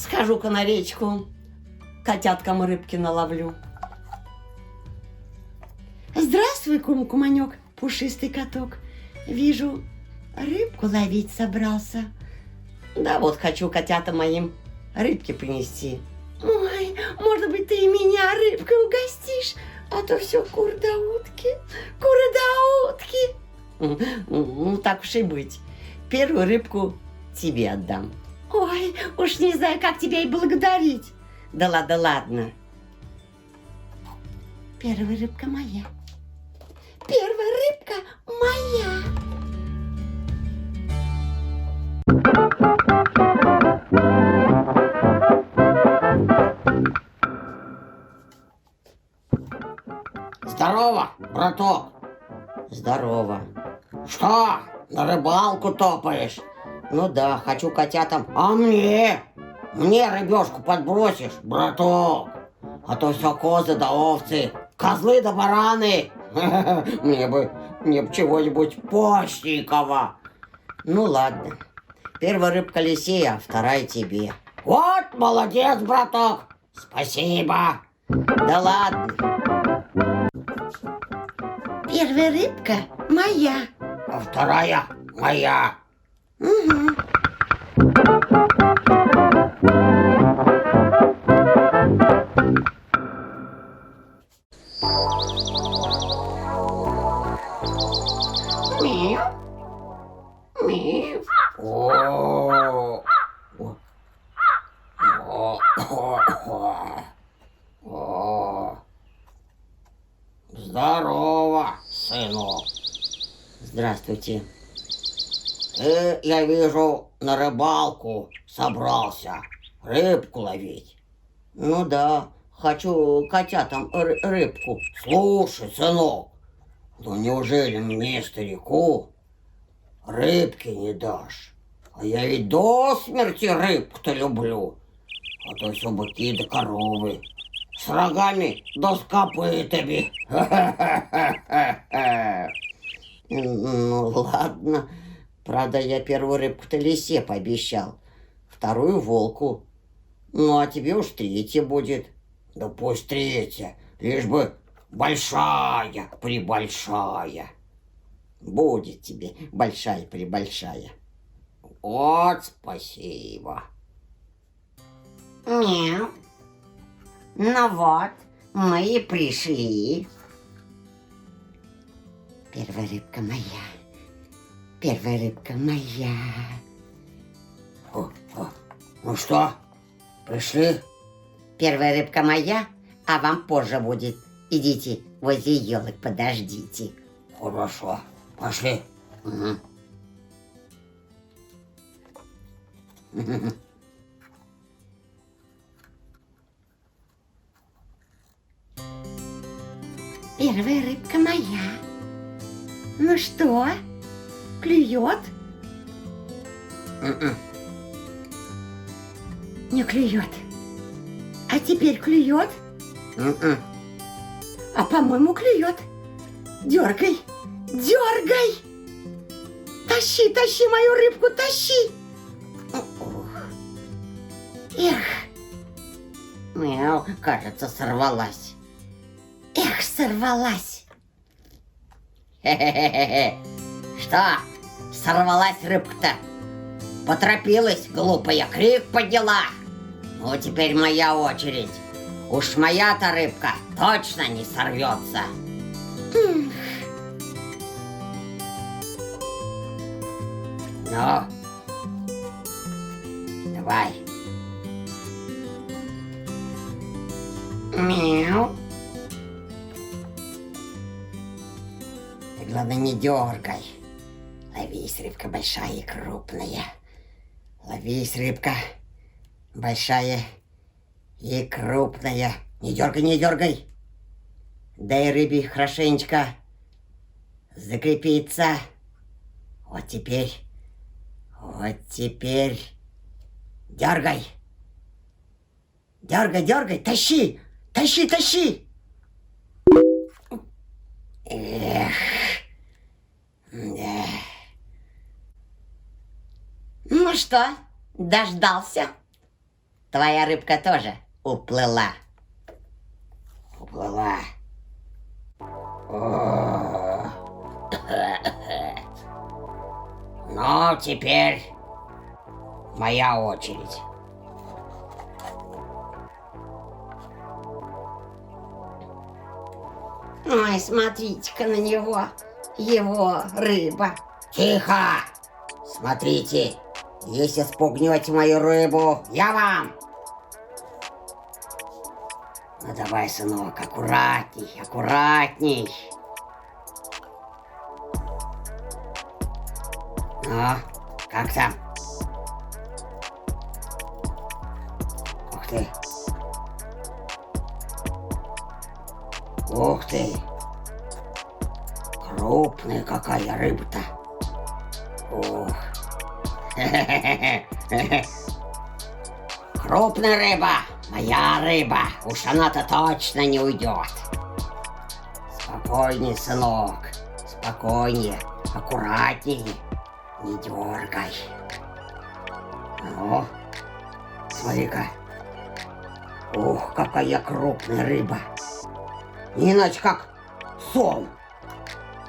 Схожу-ка на речку, котяткам рыбки наловлю. Здравствуй, кум-куманек, пушистый каток. Вижу, рыбку ловить собрался. Да вот хочу котятам моим рыбки принести. Ой, может быть, ты и меня рыбкой угостишь, а то все куры да утки, куры да утки. Ну, так уж и быть. Первую рыбку тебе отдам. Ой, уж не знаю, как тебя и благодарить. Да ладно. Первая рыбка моя. Первая рыбка моя. Здорово, браток. Здорово. Что, на рыбалку топаешь? Ну да, хочу котятам. А мне? Мне рыбешку подбросишь, браток? А то все козы да овцы, козлы да бараны. Мне бы чего-нибудь постненького. Ну ладно. Первая рыбка Лисея, а вторая тебе. Вот, молодец, браток. Спасибо. Да ладно. Первая рыбка моя. А вторая моя. Угу. Мяу. Мяу. О. О. Здорово, сынок. Здравствуйте. Ты, я вижу, на рыбалку собрался рыбку ловить. Ну да, хочу котятам рыбку. Слушай, сынок, ну неужели мне, старику, рыбки не дашь? А я ведь до смерти рыбку-то люблю. А то все быки да коровы. С рогами да с копытами. Ну ладно. Правда, я первую рыбку-то Лисе пообещал, вторую волку. Ну а тебе уж третья будет. Да пусть третья, лишь бы большая-пребольшая. Будет тебе большая-пребольшая. Вот спасибо. Мяу. Ну вот, мы и пришли. Первая рыбка моя. Первая рыбка моя. Ну что, пришли? Первая рыбка моя, а вам позже будет. Идите возле елок, подождите. Хорошо, пошли. Угу. Первая рыбка моя. Ну что, клюет? Не клюет. А теперь клюет? А по-моему, клюет. Дергай, дергай. Тащи, тащи мою рыбку, тащи. Эх, Мяу, кажется, сорвалась. эх, сорвалась. Хе-хе-хе-хе. Что, сорвалась рыбка-то? Поторопилась, глупая, крик подняла. Ну, теперь моя очередь. Уж моя-то рыбка точно не сорвется. Ну, давай. Мяу. Ты, главное, не дергай. Ловись, рыбка большая и крупная. Ловись, рыбка большая и крупная. Не дергай, не дергай. Дай рыбе хорошенечко закрепиться. Вот теперь дергай. Дергай, дергай, тащи, тащи, тащи. Эх. Да. Ну что, дождался? твоя рыбка тоже уплыла. Уплыла. О. Ну, теперь моя очередь. Ой, смотрите-ка на него. Его рыба. Тихо! Смотрите, если спугнете мою рыбу, я вам. Ну давай, сынок, аккуратней, аккуратней. Ну, как там? Ух ты. Ух ты. Крупная какая рыба-то. Ух. Крупная рыба, моя рыба. Уж она-то точно не уйдет. Спокойнее, сынок. Спокойнее, аккуратнее. Не дергай. Ну, смотри-ка. Ух, какая крупная рыба. Не иначе как сом.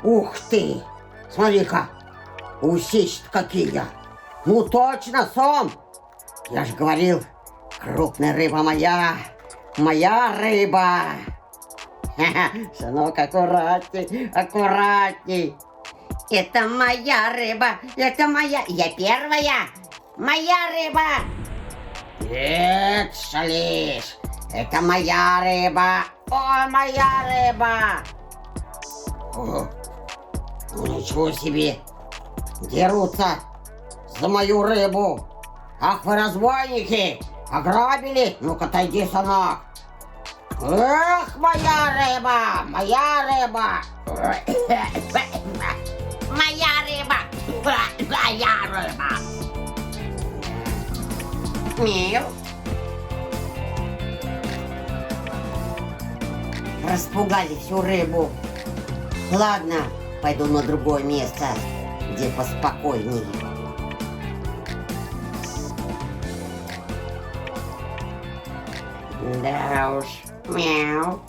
Ух ты! Смотри-ка, усищи какие. Ну точно, сом. Я же говорил, крупная рыба моя. Моя рыба. Сынок, аккуратней, аккуратней. Это моя рыба. Это моя. Я первая. Моя рыба. Нет, шалишь. Это моя рыба. О, моя рыба. О, ну ничего себе. Дерутся за мою рыбу. Ах вы разбойники. Ограбили? Ну-ка, отойди, сынок. Эх, моя рыба. Моя рыба. Моя рыба. Моя рыба. Мяу. Распугали всю рыбу. Ладно, пойду на другое место, где поспокойнее. Да уж. Мяу.